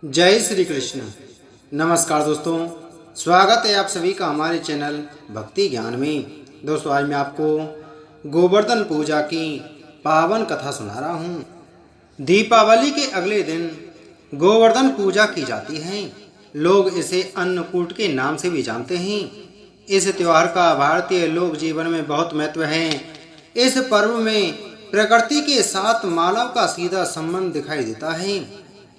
जय श्री कृष्ण। नमस्कार दोस्तों, स्वागत है आप सभी का हमारे चैनल भक्ति ज्ञान में। दोस्तों, आज मैं आपको गोवर्धन पूजा की पावन कथा सुना रहा हूँ। दीपावली के अगले दिन गोवर्धन पूजा की जाती है। लोग इसे अन्नकूट के नाम से भी जानते हैं। इस त्योहार का भारतीय लोक जीवन में बहुत महत्व है। इस पर्व में प्रकृति के साथ मानव का सीधा संबंध दिखाई देता है।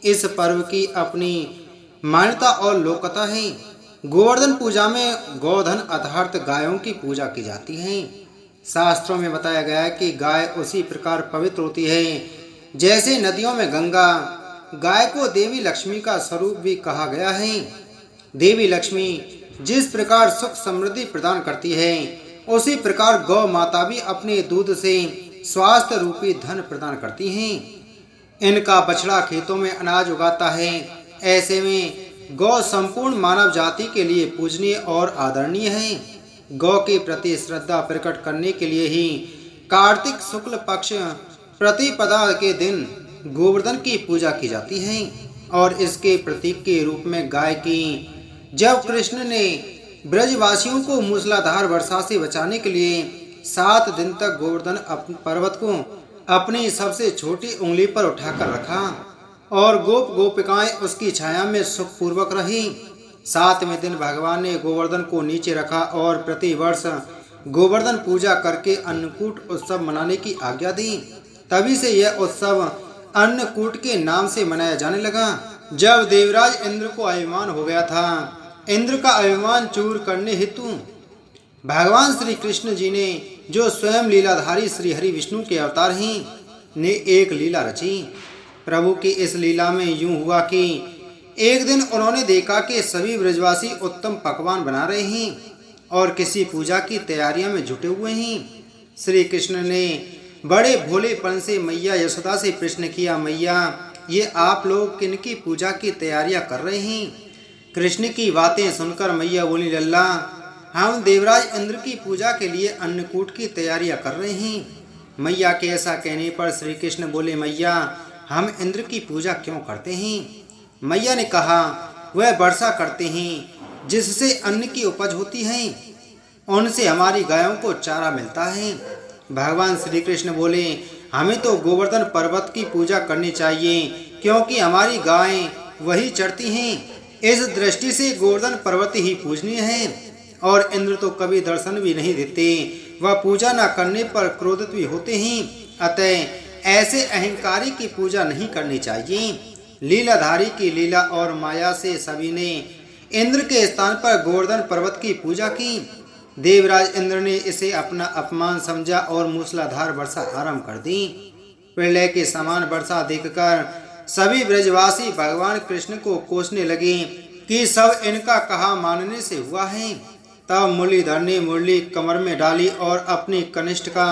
इस पर्व की अपनी मान्यता और लोकता है। गोवर्धन पूजा में गोधन अर्थात गायों की पूजा की जाती है। शास्त्रों में बताया गया है कि गाय उसी प्रकार पवित्र होती है जैसे नदियों में गंगा। गाय को देवी लक्ष्मी का स्वरूप भी कहा गया है। देवी लक्ष्मी जिस प्रकार सुख समृद्धि प्रदान करती है, उसी प्रकार गौ माता भी अपने दूध से स्वास्थ्य रूपी धन प्रदान करती हैं। इनका बछड़ा खेतों में अनाज उगाता है। ऐसे में गौ संपूर्ण मानव जाति के लिए पूजनीय और आदरणीय है। गौ के प्रति श्रद्धा प्रकट करने के लिए ही कार्तिक शुक्ल पक्ष प्रतिपदा के दिन गोवर्धन की पूजा की जाती है और इसके प्रतीक के रूप में गाय की। जब कृष्ण ने ब्रजवासियों को मूसलाधार वर्षा से बचाने के लिए 7 दिन तक गोवर्धन पर्वत को अपनी सबसे छोटी उंगली पर उठाकर रखा और गोप गोपिकाएं उसकी छाया में सुखपूर्वक रही। 7वें दिन भगवान ने गोवर्धन को नीचे रखा और प्रतिवर्ष गोवर्धन पूजा करके अन्नकूट उत्सव मनाने की आज्ञा दी। तभी से यह उत्सव अन्नकूट के नाम से मनाया जाने लगा। जब देवराज इंद्र को अभिमान हो गया था, इंद्र का अभिमान चूर करने हेतु भगवान श्री कृष्ण जी ने, जो स्वयं लीलाधारी श्री हरि विष्णु के अवतार हैं, ने एक लीला रची। प्रभु की इस लीला में यूं हुआ कि एक दिन उन्होंने देखा कि सभी ब्रजवासी उत्तम पकवान बना रहे हैं और किसी पूजा की तैयारियों में जुटे हुए हैं। श्री कृष्ण ने बड़े भोलेपन से मैया यशोदा से प्रश्न किया, मैया, ये आप लोग किनकी पूजा की तैयारियां कर रहे हैं? कृष्ण की बातें सुनकर मैया बोली, लल्ला, हम देवराज इंद्र की पूजा के लिए अन्नकूट की तैयारियां कर रहे हैं। मैया के ऐसा कहने पर श्री कृष्ण बोले, मैया, हम इंद्र की पूजा क्यों करते हैं? मैया ने कहा, वह वर्षा करते हैं जिससे अन्न की उपज होती है, उनसे हमारी गायों को चारा मिलता है। भगवान श्री कृष्ण बोले, हमें तो गोवर्धन पर्वत की पूजा करनी चाहिए क्योंकि हमारी गायें वही चरती हैं। इस दृष्टि से गोवर्धन पर्वत ही पूजनीय है और इंद्र तो कभी दर्शन भी नहीं देते। वह पूजा न करने पर क्रोधित भी होते हैं। अतः ऐसे अहंकारी की पूजा नहीं करनी चाहिए। लीलाधारी की लीला और माया से सभी ने इंद्र के स्थान पर गोवर्धन पर्वत की पूजा की। देवराज इंद्र ने इसे अपना अपमान समझा और मूसलाधार वर्षा आरंभ कर दी। प्रलय के समान वर्षा देखकर सभी ब्रजवासी भगवान कृष्ण को कोसने लगे कि सब इनका कहा मानने से हुआ है। तब मुरलीधर ने मुरली कमर में डाली और अपनी कनिष्ठ का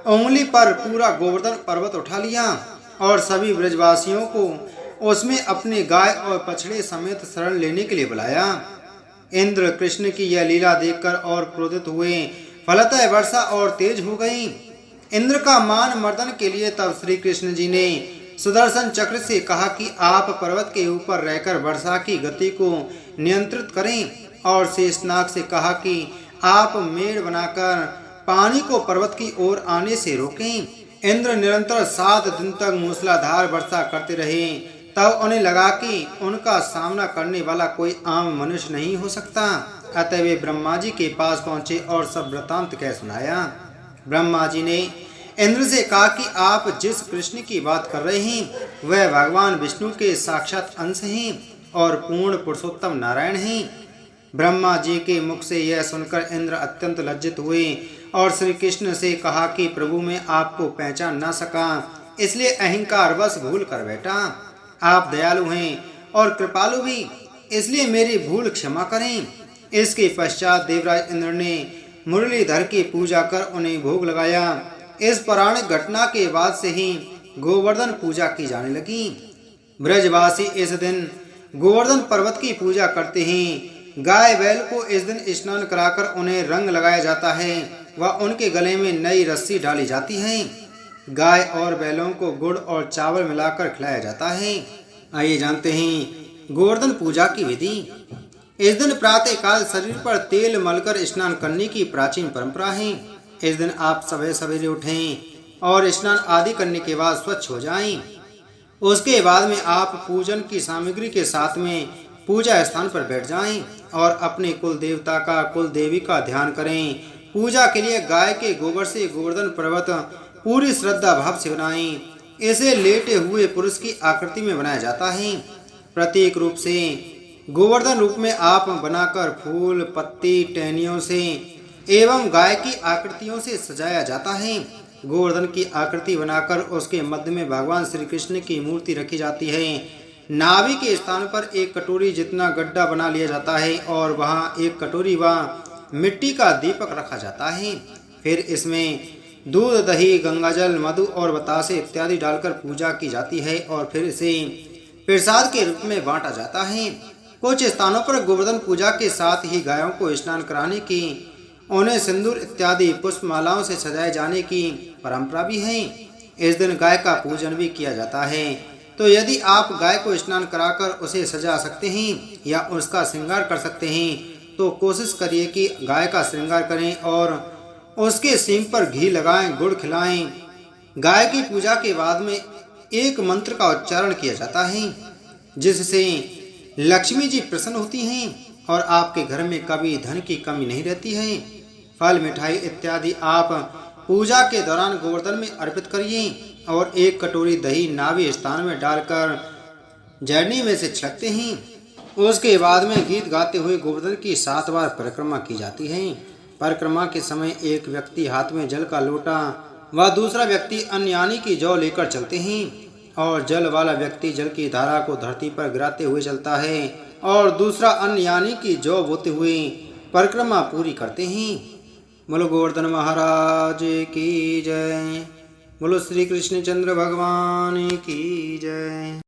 उंगली पर पूरा गोवर्धन पर्वत उठा लिया और सभी ब्रजवासियों को उसमें अपने गाय और बछड़े समेत शरण लेने के लिए बुलाया। इंद्र कृष्ण की यह लीला देखकर और क्रोधित हुए, फलतः वर्षा और तेज हो गई। इंद्र का मान मर्दन के लिए तब श्री कृष्ण जी ने सुदर्शन चक्र से कहा कि आप पर्वत के ऊपर रहकर वर्षा की गति को नियंत्रित करें और शेषनाग से कहा कि आप मेड़ बनाकर पानी को पर्वत की ओर आने से रोकें। इंद्र निरंतर 7 दिन तक मूसलाधार वर्षा करते रहे। तब उन्हें लगा कि उनका सामना करने वाला कोई आम मनुष्य नहीं हो सकता। अतः वे ब्रह्मा जी के पास पहुंचे और सब वृतांत कह सुनाया। ब्रह्मा जी ने इंद्र से कहा कि आप जिस कृष्ण की बात कर रहे हैं, वह भगवान विष्णु के साक्षात अंश हैं और पूर्ण पुरुषोत्तम नारायण हैं। ब्रह्मा जी के मुख से यह सुनकर इंद्र अत्यंत लज्जित हुए और श्री कृष्ण से कहा कि प्रभु, मैं आपको पहचान न सका, इसलिए अहंकार वश भूल कर बैठा। आप दयालु हैं और कृपालु भी, इसलिए मेरी भूल क्षमा करें। इसके पश्चात देवराज इंद्र ने मुरलीधर की पूजा कर उन्हें भोग लगाया। इस पौराणिक घटना के बाद से ही गोवर्धन पूजा की जाने लगी। ब्रजवासी इस दिन गोवर्धन पर्वत की पूजा करते हैं। गाय बैल को इस दिन स्नान कराकर उन्हें रंग लगाया जाता है व उनके गले में नई रस्सी डाली जाती है। गाय और बैलों को गुड़ और चावल मिलाकर खिलाया जाता है। आइए जानते हैं गोवर्धन पूजा की विधि। इस दिन प्रातः काल शरीर पर तेल मलकर स्नान करने की प्राचीन परंपरा है। इस दिन आप सवेरे सवेरे उठें और स्नान आदि करने के बाद स्वच्छ हो जाएं। उसके बाद में आप पूजन की सामग्री के साथ में पूजा स्थान पर बैठ जाएं और अपने कुल देवता का कुल देवी का ध्यान करें। पूजा के लिए गाय के गोबर से गोवर्धन पर्वत पूरी श्रद्धा भाव से बनाएं। इसे लेटे हुए पुरुष की आकृति में बनाया जाता है। प्रतीक रूप से गोवर्धन रूप में आप बनाकर फूल पत्ती टहनियों से एवं गाय की आकृतियों से सजाया जाता है। गोवर्धन की आकृति बनाकर उसके मध्य में भगवान श्री कृष्ण की मूर्ति रखी जाती है। नाभि के स्थान पर एक कटोरी जितना गड्ढा बना लिया जाता है और वहाँ एक कटोरी व मिट्टी का दीपक रखा जाता है। फिर इसमें दूध दही गंगाजल मधु और बतासे इत्यादि डालकर पूजा की जाती है और फिर इसे प्रसाद के रूप में बांटा जाता है। कुछ स्थानों पर गोवर्धन पूजा के साथ ही गायों को स्नान कराने की, उन्हें सिंदूर इत्यादि पुष्पमालाओं से सजाए जाने की परंपरा भी है। इस दिन गाय का पूजन भी किया जाता है। तो यदि आप गाय को स्नान कराकर उसे सजा सकते हैं या उसका श्रृंगार कर सकते हैं तो कोशिश करिए कि गाय का श्रृंगार करें और उसके सींग पर घी लगाएं, गुड़ खिलाएं। गाय की पूजा के बाद में एक मंत्र का उच्चारण किया जाता है जिससे लक्ष्मी जी प्रसन्न होती हैं और आपके घर में कभी धन की कमी नहीं रहती है। फल मिठाई इत्यादि आप पूजा के दौरान गोवर्धन में अर्पित करिए और एक कटोरी दही नाभि स्थान में डालकर जर्नी में से छिड़कते हैं। उसके बाद में गीत गाते हुए गोवर्धन की 7 बार परिक्रमा की जाती है। परिक्रमा के समय एक व्यक्ति हाथ में जल का लोटा व दूसरा व्यक्ति अन्न यानी की जौ लेकर चलते हैं और जल वाला व्यक्ति जल की धारा को धरती पर गिराते हुए चलता है और दूसरा अन्न यानी की जौ बोते हुए परिक्रमा पूरी करते हैं। बोलो गोवर्धन महाराज की जय। बोलो श्री कृष्ण चंद्र भगवान की जय।